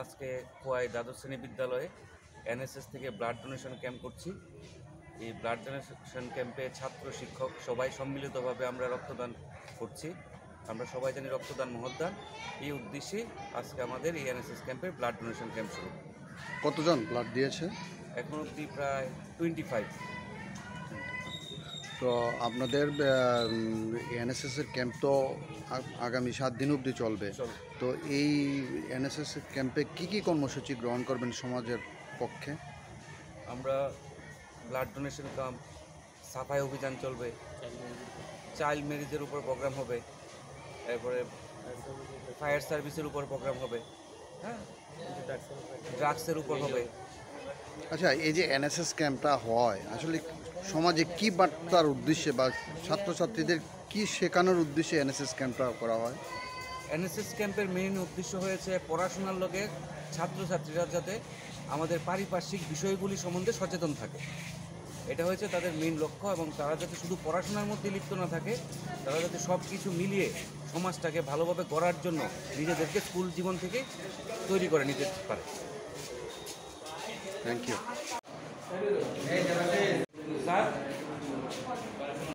আজকে খোয়াই দ্বাদশ শ্রেণী বিদ্যালয়ে এনএসএস থেকে ব্লাড ডোনেশন ক্যাম্প করছি। এই ব্লাড ডোনেশন ক্যাম্পে ছাত্র শিক্ষক সবাই সম্মিলিতভাবে আমরা রক্তদান করছি। আমরা সবাই জানি রক্তদান মহৎদান। এই উদ্দেশ্যে আজকে আমাদের এই এনএসএস ক্যাম্পে ব্লাড ডোনেশন ক্যাম্প শুরু। কতজন ব্লাড দিয়েছে? এখন অবধি প্রায় 25। তো আপনাদের এনএসএসের ক্যাম্প তো আগামী 7 দিন অবধি চলবে। তো এই এনএসএসের ক্যাম্পে কি কর্মসূচি গ্রহণ করবেন সমাজের পক্ষে? আমরা ব্লাড ডোনেশন ক্যাম্প, সাফাই অভিযান চলবে, চাইল্ড ম্যারেজের উপর প্রোগ্রাম হবে, এরপরে ফায়ার সার্ভিসের উপর প্রোগ্রাম হবে, হ্যাঁ, ড্রাগসের উপর হবে। আচ্ছা, এই যে এনএসএস ক্যাম্পটা হয় আসলে সমাজে কি বার্তার উদ্দেশ্যে বা ছাত্রছাত্রীদের কি শেখানোর উদ্দেশ্যে এনএসএস ক্যাম্পটা করা হয়? এনএসএস ক্যাম্পের মেইন উদ্দেশ্য হয়েছে পড়াশোনার লগে ছাত্রছাত্রীরা যাতে আমাদের পারিপার্শ্বিক বিষয়গুলি সম্বন্ধে সচেতন থাকে। এটা হয়েছে তাদের মেইন লক্ষ্য, এবং তারা যাতে শুধু পড়াশোনার মধ্যে লিপ্ত না থাকে, তারা যাতে সব কিছু মিলিয়ে সমাজটাকে ভালোভাবে গড়ার জন্য নিজেদেরকে স্কুল জীবন থেকে তৈরি করে নিতে পারে। Thank you sir.